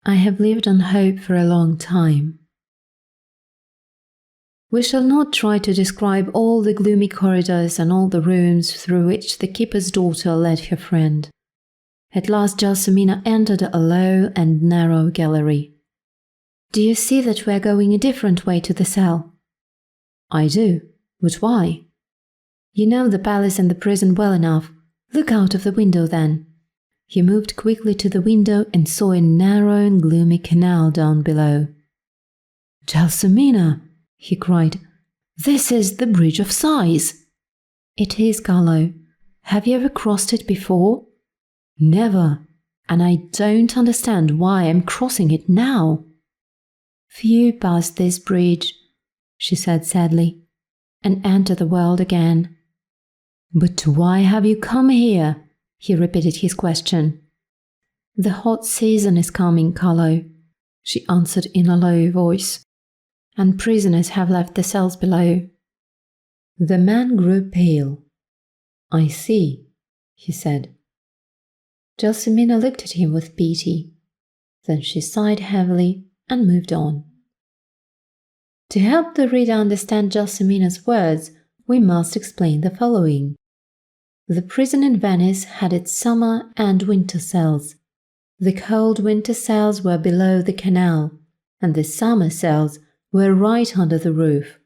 I have lived on hope for a long time. We shall not try to describe all the gloomy corridors and all the rooms through which the keeper's daughter led her friend. At last Gelsomina entered a low and narrow gallery. "Do you see that we are going a different way to the cell?" "I do. But why?" "You know the palace and the prison well enough. Look out of the window then." He moved quickly to the window and saw a narrow and gloomy canal down below. "Gelsomina!" he cried. "This is the Bridge of Sighs." "It is, Carlo. Have you ever crossed it before?" "Never, and I don't understand why I'm crossing it now." "Few pass this bridge," she said sadly, "and enter the world again." "But why have you come here?" He repeated his question. "The hot season is coming, Carlo," she answered in a low voice, "and prisoners have left the cells below." The man grew pale. "I see," he said. Gelsomina looked at him with pity. Then she sighed heavily and moved on. To help the reader understand Gelsomina's words, we must explain the following. The prison in Venice had its summer and winter cells. The cold winter cells were below the canal, and the summer cells were right under the roof.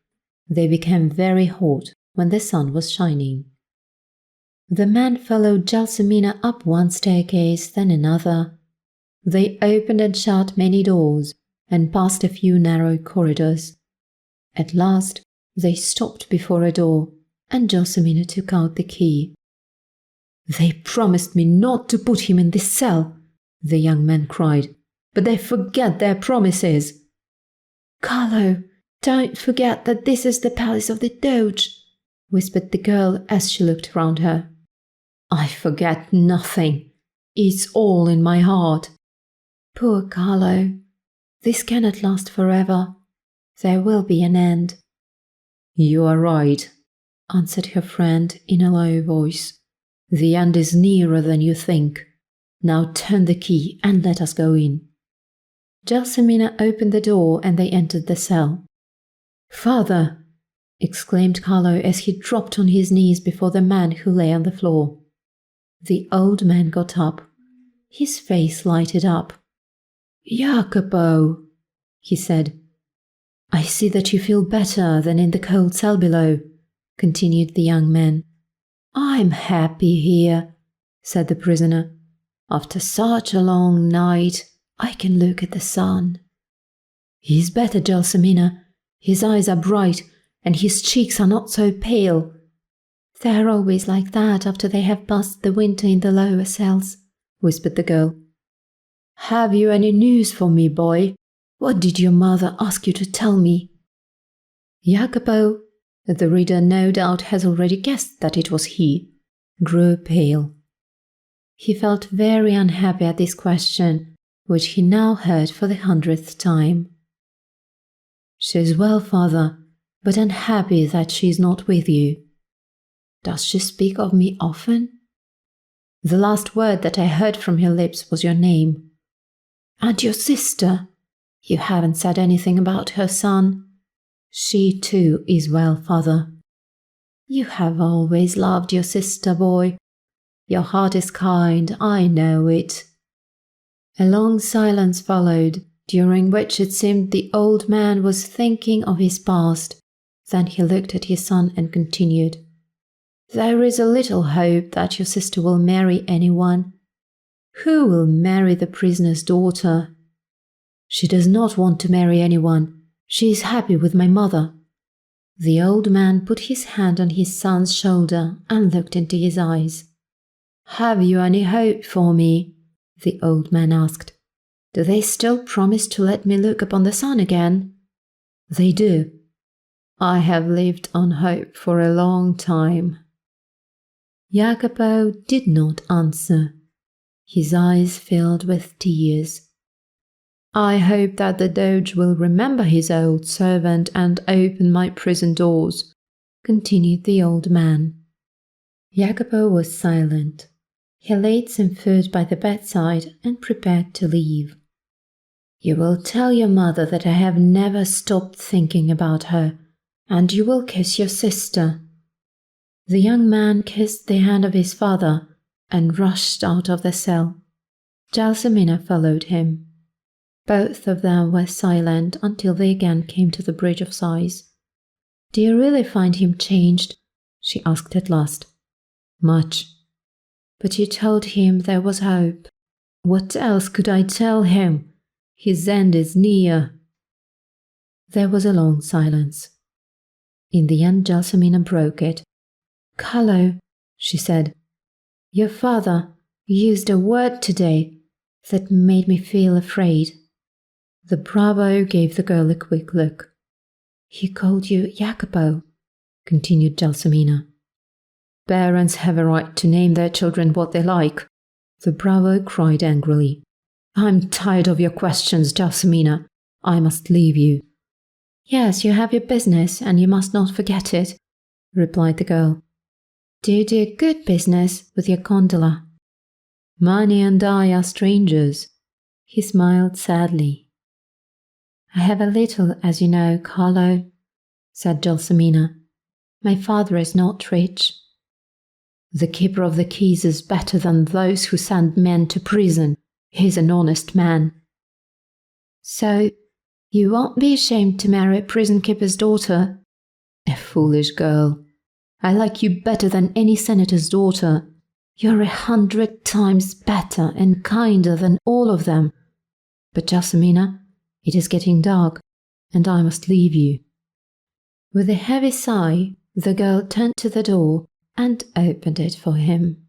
They became very hot when the sun was shining. The man followed Gelsomina up one staircase, then another. They opened and shut many doors and passed a few narrow corridors. At last they stopped before a door, and Gelsomina took out the key. "They promised me not to put him in this cell," the young man cried, "but they forget their promises." "Carlo, don't forget that this is the palace of the Doge," whispered the girl as she looked round her. "I forget nothing. It's all in my heart." "Poor Carlo, this cannot last forever. There will be an end." "You are right," answered her friend in a low voice. "The end is nearer than you think. Now turn the key and let us go in." Gelsomina opened the door and they entered the cell. "Father!" exclaimed Carlo as he dropped on his knees before the man who lay on the floor. The old man got up. His face lighted up. "Jacopo," he said. "I see that you feel better than in the cold cell below," continued the young man. "I'm happy here," said the prisoner. "After such a long night, I can look at the sun." "He's better, Gelsomina. His eyes are bright, and his cheeks are not so pale." "They're always like that after they have passed the winter in the lower cells," whispered the girl. "Have you any news for me, boy? What did your mother ask you to tell me?" Jacopo, the reader no doubt has already guessed that it was he, grew pale. He felt very unhappy at this question, which he now heard for the 100th time. "She is well, father, but unhappy that she is not with you." "Does she speak of me often?" "The last word that I heard from her lips was your name." "And your sister? You haven't said anything about her son." "She too is well, father." "You have always loved your sister, boy. Your heart is kind, I know it." A long silence followed, during which it seemed the old man was thinking of his past. Then he looked at his son and continued, "There is a little hope that your sister will marry anyone." "Who will marry the prisoner's daughter?" "She does not want to marry anyone. She is happy with my mother." The old man put his hand on his son's shoulder and looked into his eyes. "Have you any hope for me?" the old man asked. "Do they still promise to let me look upon the sun again?" "They do." "I have lived on hope for a long time." Jacopo did not answer. His eyes filled with tears. "I hope that the Doge will remember his old servant and open my prison doors," continued the old man. Jacopo was silent. He laid some food by the bedside and prepared to leave. You will tell your mother that I have never stopped thinking about her, and you will kiss your sister." The young man kissed the hand of his father and rushed out of the cell. Gelsomina followed him. Both of them were silent until they again came to the Bridge of Sighs. "Do you really find him changed?" she asked at last. "Much. But you told him there was hope." "What else could I tell him? His end is near." There was a long silence. In the end, Gelsomina broke it. "Carlo," she said, "your father used a word today that made me feel afraid." The Bravo gave the girl a quick look. "He called you Jacopo," continued Gelsomina. "Parents have a right to name their children what they like," the Bravo cried angrily. "I'm tired of your questions, Gelsomina. I must leave you." "Yes, you have your business, and you must not forget it," replied the girl. "Do you do good business with your gondola?" "Money and I are strangers." He smiled sadly. "I have a little, as you know, Carlo," said Gelsomina. "My father is not rich." "The keeper of the keys is better than those who send men to prison. He's an honest man." "So, you won't be ashamed to marry a prison keeper's daughter?" "A foolish girl. I like you better than any senator's daughter. You're 100 times better and kinder than all of them. But Gelsomina, it is getting dark, and I must leave you." With a heavy sigh, the girl turned to the door and opened it for him.